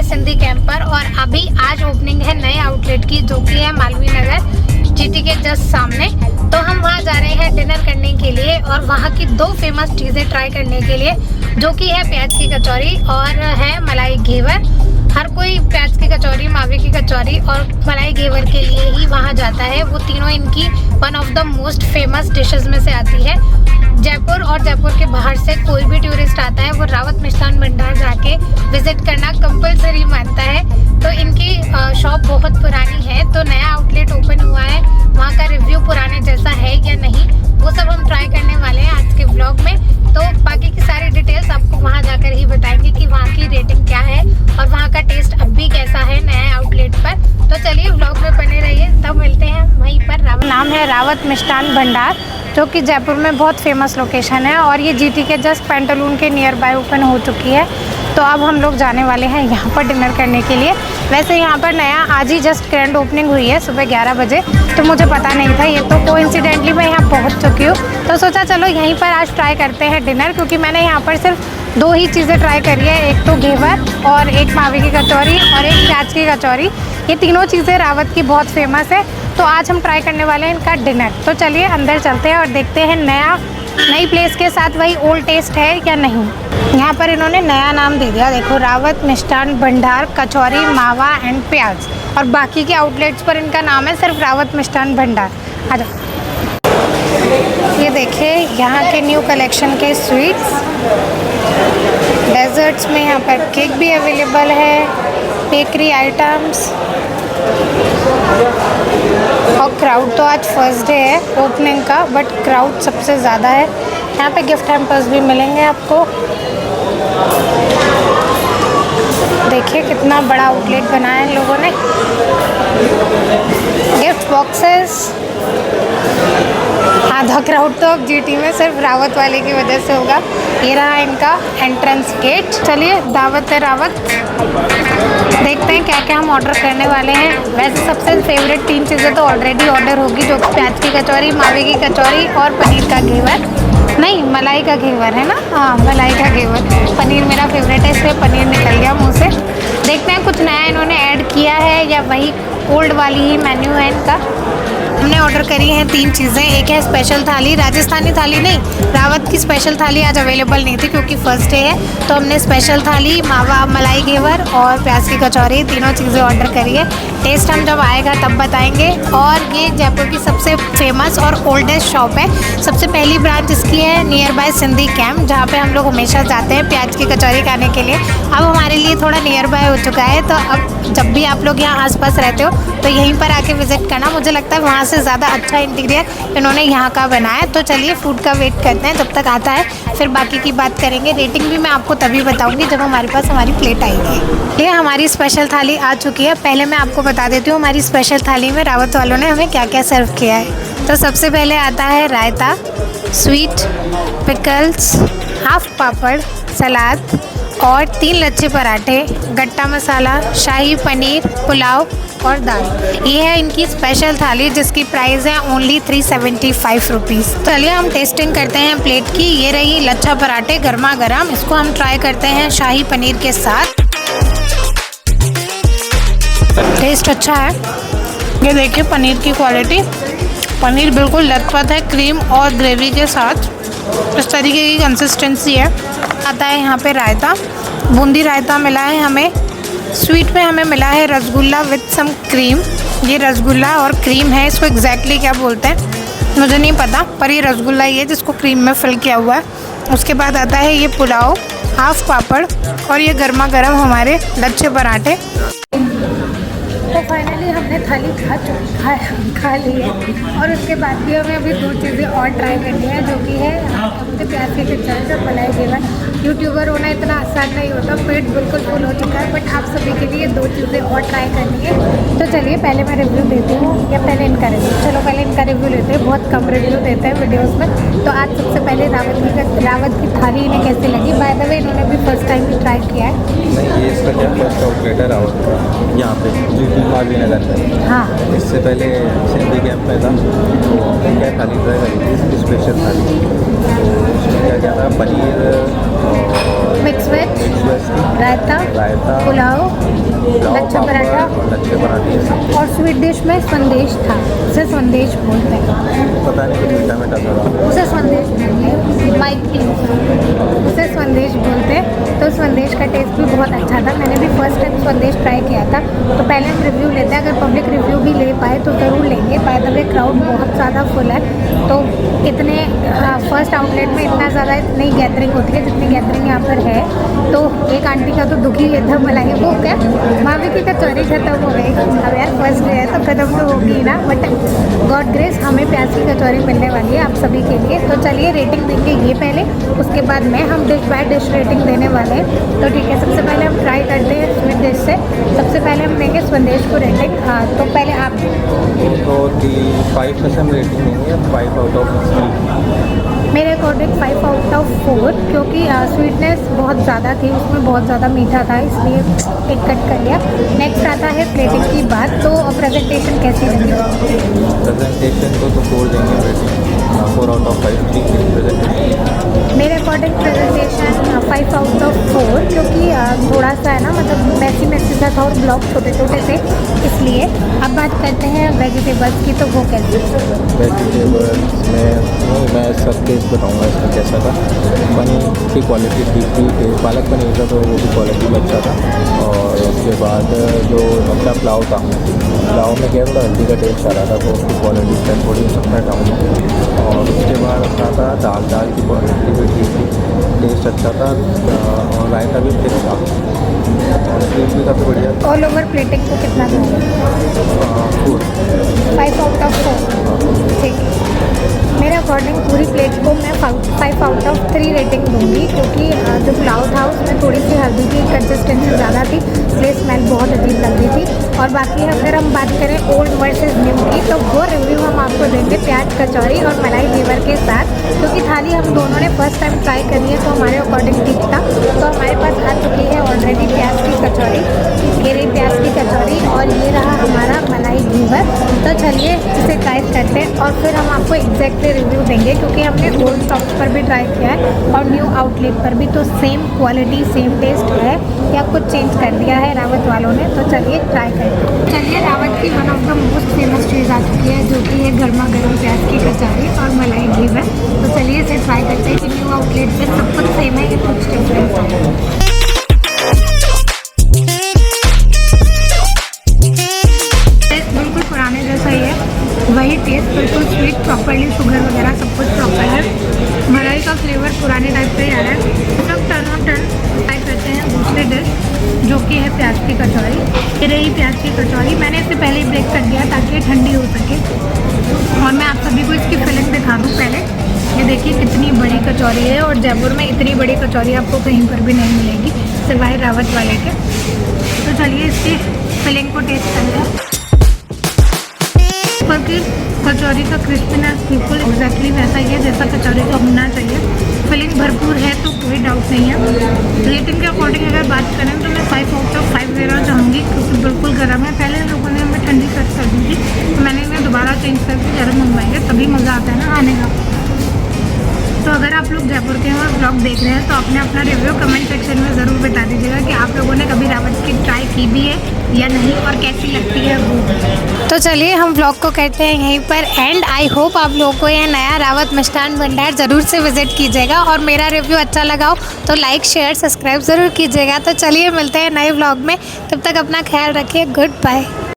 Sindhi camp पर और अभी आज ओपनिंग है नए आउटलेट की जो कि है मालवीय नगर जीटी के जस्ट सामने। तो हम वहाँ जा रहे हैं डिनर करने के लिए और वहाँ की दो फेमस चीज़ें ट्राई करने के लिए, जो कि है प्याज की कचौरी और है मलाई घेवर। हर कोई प्याज की कचौरी, मावे की कचौरी और मलाई घेवर के लिए ही वहाँ जाता है। वो तीनों इनकी one of the most famous dishes में से आती है। जयपुर और जयपुर के बाहर से कोई भी टूरिस्ट आता है वो रावत मिष्ठान भंडार जाके विजिट करना कंपलसरी मानता है। तो इनकी शॉप बहुत पुरानी है, तो नया आउटलेट ओपन हुआ है, वहाँ का रिव्यू पुराने जैसा है या नहीं वो सब हम ट्राई करने वाले हैं आज के व्लॉग में। तो बाकी की सारी डिटेल्स आपको वहाँ जाकर ही बताएंगे कि वहाँ की रेटिंग क्या है और वहाँ का टेस्ट अब भी कैसा है नए आउटलेट पर। तो चलिए व्लॉग में बने रहिए, तब मिलते हैं वहीं पर। नाम है रावत मिष्ठान भंडार, जो कि जयपुर में बहुत फेमस लोकेशन है और ये जीटी के जस्ट पेंटालून के नियर बाय ओपन हो चुकी है। तो अब हम लोग जाने वाले हैं यहाँ पर डिनर करने के लिए। वैसे यहाँ पर नया आज ही जस्ट ग्रैंड ओपनिंग हुई है सुबह 11 बजे, तो मुझे पता नहीं था, ये तो कोइंसिडेंटली मैं यहाँ पहुँच चुकी हूँ। तो सोचा चलो यहीं पर आज ट्राई करते हैं डिनर, क्योंकि मैंने यहाँ पर सिर्फ दो ही चीज़ें ट्राई करी है, एक तो घेवर और एक मावे की कचौरी और एक प्याज की कचौरी। ये तीनों चीज़ें रावत की बहुत फेमस है। तो आज हम ट्राई करने वाले हैं इनका डिनर। तो चलिए अंदर चलते हैं और देखते हैं नई प्लेस के साथ वही ओल्ड टेस्ट है या नहीं। यहाँ पर इन्होंने नया नाम दे दिया, देखो, रावत मिष्ठान भंडार कचौरी मावा एंड प्याज, और बाकी के आउटलेट्स पर इनका नाम है सिर्फ रावत मिष्ठान भंडार। आ जाओ। ये देखिए यहाँ के न्यू कलेक्शन के स्वीट्स, डेजर्ट्स में यहाँ पर केक भी अवेलेबल है, बेकरी आइटम्स। और क्राउड तो आज फर्स्ट डे है ओपनिंग का, बट क्राउड सबसे ज़्यादा है। यहाँ पे गिफ्ट हैम्पर्स भी मिलेंगे आपको। देखिए कितना बड़ा आउटलेट बनाया है इन लोगों ने। Gift boxes. आधा क्राउड तो अब जीटी में सिर्फ रावत वाले की वजह से होगा। ये रहा इनका एंट्रेंस गेट। चलिए दावत है रावत, देखते हैं क्या क्या हम ऑर्डर करने वाले हैं। वैसे सबसे फेवरेट तीन चीज़ें तो ऑलरेडी ऑर्डर होगी, जो कि प्याज की कचौरी, मावे की कचौरी और पनीर का घेवर, नहीं मलाई का घेवर है ना, हाँ मलाई का घेवर। पनीर मेरा फेवरेट है, इसलिए पनीर निकल गया मुँह से। देखते हैं कुछ नया इन्होंने ऐड किया है या वही ओल्ड वाली ही मेन्यू है इनका। हमने ऑर्डर करी हैं तीन चीज़ें। एक है स्पेशल थाली, राजस्थानी थाली नहीं, रावत की स्पेशल थाली आज अवेलेबल नहीं थी क्योंकि फर्स्ट डे है, तो हमने स्पेशल थाली, मावा, मलाई घेवर और प्याज की कचौरी, तीनों चीज़ें ऑर्डर करी है। टेस्ट हम जब आएगा तब बताएंगे। और ये जयपुर की सबसे फेमस और ओल्डेस्ट शॉप है। सबसे पहली ब्रांच इसकी है नियर बाय सिंधी कैंप, जहाँ पे हम लोग हमेशा जाते हैं प्याज की कचौरी खाने के लिए। अब हमारे लिए थोड़ा नियर बाय हो चुका है, तो अब जब भी आप लोग यहाँ आसपास रहते हो तो यहीं पर आके विजिट करना। मुझे लगता है वहाँ से ज़्यादा अच्छा इंटीरियर इन्होंने यहाँ का बनाया। तो चलिए फूड का वेट करते हैं, जब तक आता है फिर बाकी की बात करेंगे। रेटिंग भी मैं आपको तभी बताऊँगी जब हमारे पास हमारी प्लेट आएगी। ये हमारी स्पेशल थाली आ चुकी है। पहले मैं आपको बता देती हूँ हमारी स्पेशल थाली में रावत वालों ने हमें क्या क्या सर्व किया है। तो सबसे पहले आता है रायता, स्वीट, पिकल्स, हाफ पापड़, सलाद और 3 लच्छे पराठे, गट्टा मसाला, शाही पनीर, पुलाव और दाल। ये है इनकी स्पेशल थाली जिसकी प्राइस है ओनली 375 रुपीज़। चलिए हम टेस्टिंग करते हैं प्लेट की। ये रही लच्छा पराठे गर्मा गर्म, इसको हम ट्राई करते हैं शाही पनीर के साथ। टेस्ट अच्छा है। ये देखिए पनीर की क्वालिटी, पनीर बिल्कुल लथपथ है क्रीम और ग्रेवी के साथ, इस तरीके की कंसिस्टेंसी है। आता है यहाँ पे रायता, बूंदी रायता मिला है हमें। स्वीट में हमें मिला है रसगुल्ला विद सम क्रीम। ये रसगुल्ला और क्रीम है, इसको एग्जैक्टली क्या बोलते हैं मुझे नहीं पता, पर ये रसगुल्ला ही है जिसको क्रीम में फिल किया हुआ है। उसके बाद आता है ये पुलाव, हाफ पापड़ और ये गर्मा गर्म हमारे लच्छे पराठे। तो फाइनली हमने थाली खा ली है और उसके बाद भी हमें अभी दो चीज़ें और ट्राई करनी है, जो कि है मुझे प्याज की कचौरी और मलाई घेवर। यूट्यूबर होना इतना आसान नहीं होता, पेट बिल्कुल फुल हो चुका है, बट आप सभी के लिए दो चीज़ें और ट्राई करनी है। तो चलिए पहले मैं रिव्यू देती हूँ या पहले इनका रिव्यू, चलो पहले इनका रिव्यू लेते हैं। बहुत कम रिव्यू देते हैं वीडियोज़ में। तो आज सबसे पहले रावत की थाली इन्हें कैसी लगी। बाय द वे इन्होंने भी फर्स्ट टाइम भी ट्राई किया है। ये इसका क्या फर्स्ट आउटलेट है रावत का, यहाँ पे मालवीय नगर में। हाँ, इससे पहले सिंधी कैंप में था, तो क्या थाली ट्राई करी थी, इसकी स्पेशल थाली। तो उसमें क्या क्या था, पनीर और मिक्स वेज, मिक्स वेज की, रायता, रायता, पुलाव, लच्छा पापड़, पराठा लच्छे पराठे, ये सब। और स्वीट डिश में संदेश था। उसे संदेश बोलते हैं। पता नहीं कुछ मीठा मीठा था। उसे संदेश बोलते हैं। Mike please. उसे संदेश बोलते हैं। तो संदेश का टेस्ट भी बहुत अच्छा था। मैंने भी फर्स्ट टाइम संदेश ट्राई किया था। तो पहले हम रिव्यू लेते हैं, अगर पब्लिक रिव्यू भी ले पाए तो ज़रूर लेंगे। बाय द वे क्राउड बहुत ज़्यादा फुल है, तो इतने फर्स्ट आउटलेट में इतना ज़्यादा इतनी गैदरिंग होती है जितनी गैदरिंग यहाँ पर है। तो एक आंटी का तो दुखी ये था, मलाई वो क्या मामी की कचौरी खत्म हो गई। अब यार फर्स्ट डे है तो खत्म तो होगी ना, बट गॉड ग्रेस हमें प्याज की कचौरी मिलने वाली है आप सभी के लिए। तो चलिए रेटिंग देंगे ये पहले, उसके बाद में हम डिश बाय डिश रेटिंग देने वाले हैं। तो ठीक है, सबसे पहले हम ट्राई करते हैं स्वीट डिश से। सबसे पहले हम देंगे संदेश को रेटिंग। तो पहले आप तो 5 में से हम रेटिंग देंगे 5 आउट ऑफ 3। मेरे अकॉर्डिंग 5 आउट ऑफ 4, क्योंकि स्वीटनेस बहुत ज़्यादा थी, उसमें बहुत ज़्यादा मीठा था, इसलिए एक कट कर लिया। नेक्स्ट आता है प्लेटिंग की बात। तो प्रेजेंटेशन कैसी लगी? प्रेजेंटेशन को तो 4 देंगे रेटिंग, 4 आउट ऑफ 5 प्रेजेंटेशन। मेरे अकॉर्डिंग प्रेजेंटेशन 5 आउट ऑफ 4, क्योंकि थोड़ा सा है ना, मतलब मैसी सा था और ब्लॉक छोटे छोटे थे, इसलिए। अब बात करते हैं वेजिटेबल्स की, तो वो कैसे? वेजिटेबल्स में मैं सब टेस्ट बताऊँगा इसका कैसा था। पनीर की क्वालिटी ठीक थी, पालक पनीर का तो वो भी क्वालिटी भी अच्छा था। और उसके बाद जो अपना पुलाव था, पुलाव में क्या थोड़ा हल्दी का टेस्ट आ रहा था, तो उसकी क्वालिटी थोड़ी हो सकता है डाउन हो। और उसके बाद अपना था दाल की क्वालिटी भी ठीक थी, टेस्ट अच्छा था, और रायता भी ठीक था, और स्वीट भी काफ़ी बढ़िया था। ऑल ओवर प्लेटिंग को कितना दोगे? 4। 5 आउट ऑफ 4, ठीक है। मेरे अकॉर्डिंग पूरी प्लेट को मैं 5 आउट ऑफ 3 रेटिंग दूंगी, क्योंकि जो पुलाव था उसमें थोड़ी सी हल्दी की कंसिस्टेंसी ज़्यादा थी, इसलिए स्मेल बहुत अजीब लग रही थी। और बाकी अगर हम बात करें ओल्ड वर्सेस न्यू की, तो वो रिव्यू हम आपको देंगे प्याज कचौरी और मलाई घेवर के साथ, क्योंकि थाली हम दोनों ने फर्स्ट टाइम ट्राई करी है, तो हमारे अकॉर्डिंग ठीक था। तो हमारे पास आ चुकी है ऑलरेडी प्याज की कचौरी, ये रही प्याज की कचौरी, और ये रहा हमारा मलाई घेवर। तो चलिए इसे ट्राई करते हैं और फिर हम आपको एग्जैक्टली रिव्यू देंगे, क्योंकि हमने ओल्ड शॉप्स पर भी ट्राई किया है और न्यू आउटलेट पर भी, तो सेम क्वालिटी सेम टेस्ट है या कुछ चेंज कर दिया है रावत वालों ने। तो चलिए ट्राई करते हैं। चलिए रावत की one of the most famous चीज़ आ चुकी है, जो कि है गर्मा गर्म प्याज की कचौरी और मलाई घेवर। तो चलिए इसे ट्राई करते हैं कि न्यू आउटलेट पे सब कुछ सेम है कि कुछ डिफरेंस है। बिल्कुल पुराने जैसा ही है, वही टेस्ट, बिल्कुल स्वीट, प्रॉपरली शुगर वगैरह सब कुछ प्रॉपर है। मलाई का फ्लेवर पुराने टाइप पे ही आ रहा है। सब टर्न ऑफ टर्न ट्राई करते हैं दूसरी डिश, जो कि है प्याज की कचौरी। ये रही प्याज की कचौरी, मैंने इसे पहले ही ब्रेक कर दिया ताकि ये ठंडी हो सके। और मैं आप सभी को इसकी फिलिंग दिखा दूँ पहले। ये देखिए कितनी बड़ी कचौरी है, और जयपुर में इतनी बड़ी कचौरी आपको कहीं पर भी नहीं मिलेगी सिवाय रावत वाले के। तो चलिए इसकी फिलिंग को टेस्ट करते हैं। ऊपर की कचौरी का क्रिस्पीनेस बिल्कुल एग्जैक्टली वैसा ही है जैसा कचौरी का होना चाहिए। फिलिंग भरपूर है तो कोई डाउट नहीं है। रेटिंग के अकॉर्डिंग अगर बात करें तो मैं 5 आउट ऑफ 5 देना चाहूँगी, क्योंकि बिल्कुल गर्म है। पहले लोगों ने हमें ठंडी सर्व कर दी थी, तो मैंने इन्हें दोबारा चेंज करके गर्म मंगवाएंगे, तभी मज़ा आता है ना आने का। तो अगर आप लोग जयपुर के हैं और ब्लॉग देख रहे हैं, तो आपने अपना रिव्यू कमेंट सेक्शन में ज़रूर बता दीजिएगा कि आप लोगों ने कभी रावत की ट्राई की भी है या नहीं, और कैसी लगती है वो। तो चलिए हम ब्लॉग को करते हैं यहीं पर एंड। आई होप आप लोगों को यह नया रावत मिष्ठान भंडार ज़रूर से विजिट कीजिएगा, और मेरा रिव्यू अच्छा लगा हो तो लाइक शेयर सब्सक्राइब ज़रूर कीजिएगा। तो चलिए मिलते हैं नए ब्लॉग में, तब तक अपना ख्याल रखिए। Good bye.